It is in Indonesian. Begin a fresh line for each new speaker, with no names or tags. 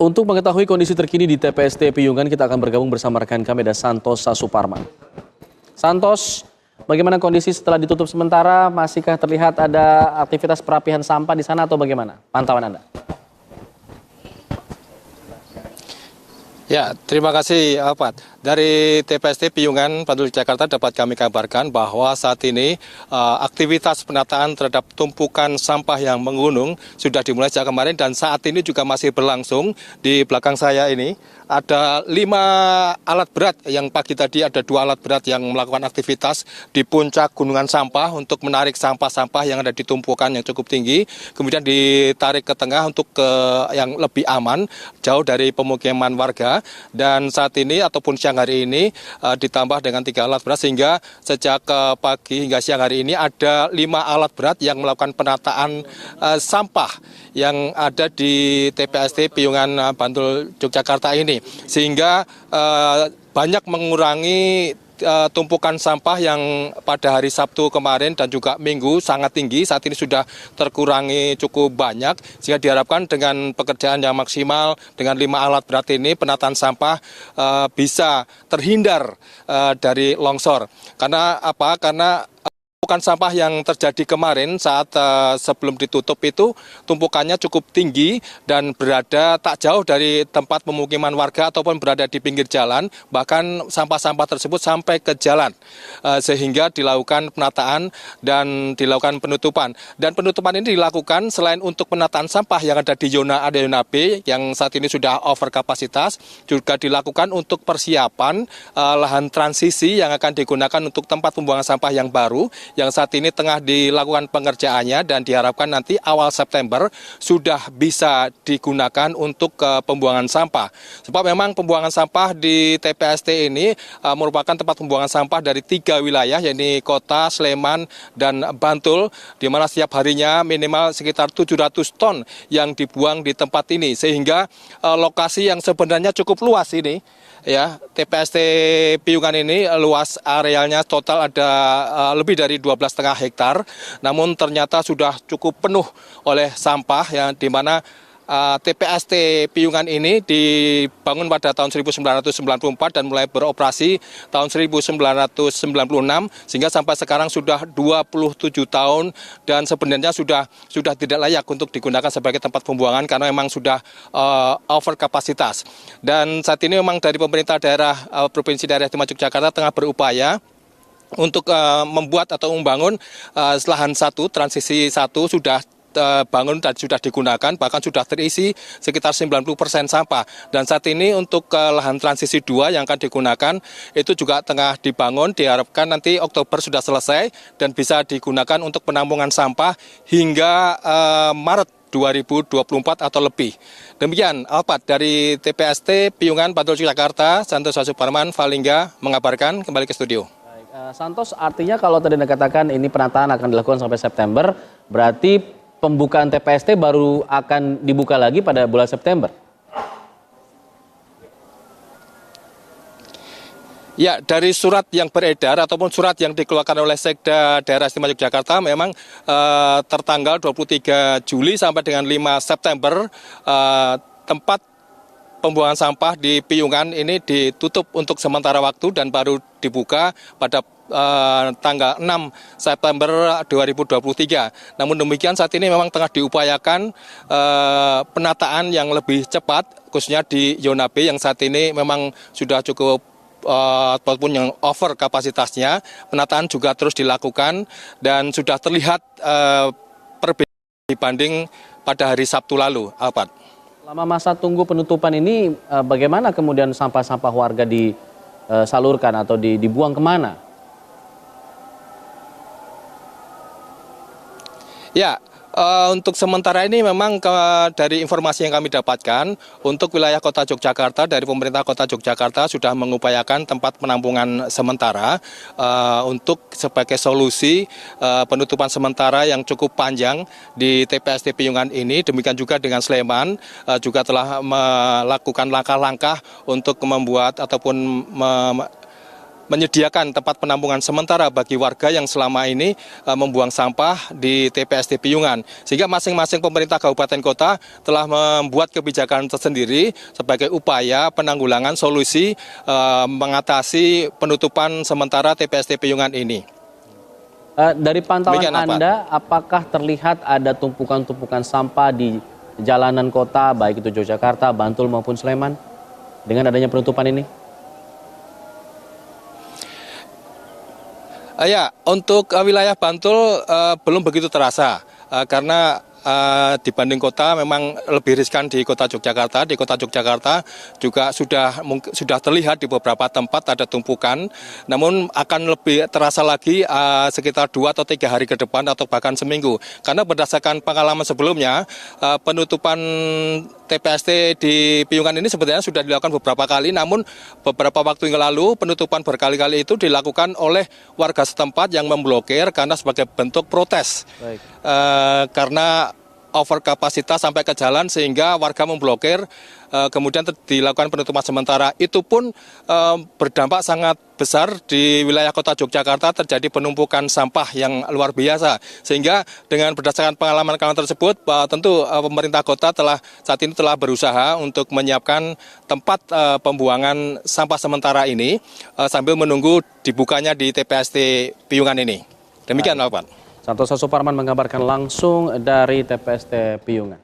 Untuk mengetahui kondisi terkini di TPST Piyungan, kita akan bergabung bersama rekan kami ada Santos Sasuparman. Santos, bagaimana kondisi setelah ditutup sementara? Masihkah terlihat ada aktivitas perapihan sampah di sana atau bagaimana? Pantauan Anda.
Ya, terima kasih Alfat. Dari TPST Piyungan, Bantul Jakarta dapat kami kabarkan bahwa saat ini aktivitas penataan terhadap tumpukan sampah yang menggunung sudah dimulai sejak kemarin dan saat ini juga masih berlangsung. Di belakang saya ini ada 5 alat berat yang pagi tadi ada 2 alat berat yang melakukan aktivitas di puncak gunungan sampah untuk menarik sampah-sampah yang ada di tumpukan yang cukup tinggi. Kemudian ditarik ke tengah untuk ke yang lebih aman, jauh dari pemukiman warga. Dan saat ini ataupun siang hari ini ditambah dengan 3 alat berat sehingga sejak pagi hingga siang hari ini ada 5 alat berat yang melakukan penataan sampah yang ada di TPST Piyungan Bantul Yogyakarta ini sehingga banyak mengurangi tumpukan sampah yang pada hari Sabtu kemarin dan juga Minggu sangat tinggi, saat ini sudah terkurangi cukup banyak sehingga diharapkan dengan pekerjaan yang maksimal dengan 5 alat berat ini penataan sampah bisa terhindar dari longsor. Karena apa? Karena tumpukan sampah yang terjadi kemarin saat sebelum ditutup itu tumpukannya cukup tinggi dan berada tak jauh dari tempat pemukiman warga ataupun berada di pinggir jalan, bahkan sampah-sampah tersebut sampai ke jalan sehingga dilakukan penataan dan dilakukan penutupan. Dan penutupan ini dilakukan selain untuk penataan sampah yang ada di zona A dan zona B yang saat ini sudah over kapasitas, juga dilakukan untuk persiapan lahan transisi yang akan digunakan untuk tempat pembuangan sampah yang baru yang saat ini tengah dilakukan pengerjaannya dan diharapkan nanti awal September sudah bisa digunakan untuk pembuangan sampah. Sebab memang pembuangan sampah di TPST ini merupakan tempat pembuangan sampah dari 3 wilayah, yaitu Kota, Sleman, dan Bantul, di mana setiap harinya minimal sekitar 700 ton yang dibuang di tempat ini. Sehingga lokasi yang sebenarnya cukup luas ini, ya, TPST Piyungan ini luas arealnya total ada lebih dari 12,5 hektar, namun ternyata sudah cukup penuh oleh sampah yang di mana TPST Piyungan ini dibangun pada tahun 1994 dan mulai beroperasi tahun 1996 sehingga sampai sekarang sudah 27 tahun dan sebenarnya sudah tidak layak untuk digunakan sebagai tempat pembuangan karena memang sudah over kapasitas. Dan saat ini memang dari pemerintah daerah Provinsi Daerah Istimewa Yogyakarta tengah berupaya untuk membuat atau membangun lahan 1, transisi 1 sudah bangun dan sudah digunakan, bahkan sudah terisi sekitar 90% sampah. Dan saat ini untuk lahan transisi 2 yang akan digunakan itu juga tengah dibangun, diharapkan nanti Oktober sudah selesai dan bisa digunakan untuk penampungan sampah hingga Maret 2024 atau lebih. Demikian Alfat dari TPST Piyungan Bantul Jakarta, Santos Sasuparman, Valingga mengabarkan, kembali ke studio.
Santos, artinya kalau tadi Anda katakan ini penataan akan dilakukan sampai September, berarti pembukaan TPST baru akan dibuka lagi pada bulan September?
Ya, dari surat yang beredar ataupun surat yang dikeluarkan oleh Sekda Daerah Istimewa Yogyakarta memang tertanggal 23 Juli sampai dengan 5 September tempat pembuangan sampah di Piyungan ini ditutup untuk sementara waktu dan baru dibuka pada tanggal 6 September 2023. Namun demikian saat ini memang tengah diupayakan penataan yang lebih cepat khususnya di zona B yang saat ini memang sudah cukup ataupun yang over kapasitasnya. Penataan juga terus dilakukan dan sudah terlihat perbedaan dibanding pada hari Sabtu lalu, Alfat.
Selama masa tunggu penutupan ini, bagaimana kemudian sampah-sampah warga disalurkan atau dibuang kemana?
Ya, untuk sementara ini memang dari informasi yang kami dapatkan, untuk wilayah Kota Yogyakarta dari pemerintah Kota Yogyakarta sudah mengupayakan tempat penampungan sementara untuk sebagai solusi penutupan sementara yang cukup panjang di TPST Piyungan ini. Demikian juga dengan Sleman juga telah melakukan langkah-langkah untuk membuat ataupun menyediakan tempat penampungan sementara bagi warga yang selama ini membuang sampah di TPST Piyungan. Sehingga masing-masing pemerintah kabupaten kota telah membuat kebijakan tersendiri sebagai upaya penanggulangan solusi mengatasi penutupan sementara TPST Piyungan ini.
Dari pantauan Anda, apakah terlihat ada tumpukan-tumpukan sampah di jalanan kota, baik itu Yogyakarta, Bantul maupun Sleman, dengan adanya penutupan ini?
Ya, untuk wilayah Bantul belum begitu terasa, karena dibanding kota memang lebih riskan di kota Yogyakarta. Di kota Yogyakarta juga sudah terlihat di beberapa tempat ada tumpukan, namun akan lebih terasa lagi sekitar 2 atau 3 hari ke depan atau bahkan seminggu. Karena berdasarkan pengalaman sebelumnya, penutupan TPST di Piyungan ini sebenarnya sudah dilakukan beberapa kali, namun beberapa waktu yang lalu penutupan berkali-kali itu dilakukan oleh warga setempat yang memblokir karena sebagai bentuk protes. Karena over kapasitas sampai ke jalan sehingga warga memblokir, kemudian dilakukan penutupan sementara. Itu pun berdampak sangat besar di wilayah kota Yogyakarta, terjadi penumpukan sampah yang luar biasa. Sehingga dengan berdasarkan pengalaman tersebut, tentu pemerintah kota saat ini telah berusaha untuk menyiapkan tempat pembuangan sampah sementara ini sambil menunggu dibukanya di TPST Piyungan ini. Demikian, Pak.
Santosa Suparman mengabarkan langsung dari TPST Piyungan.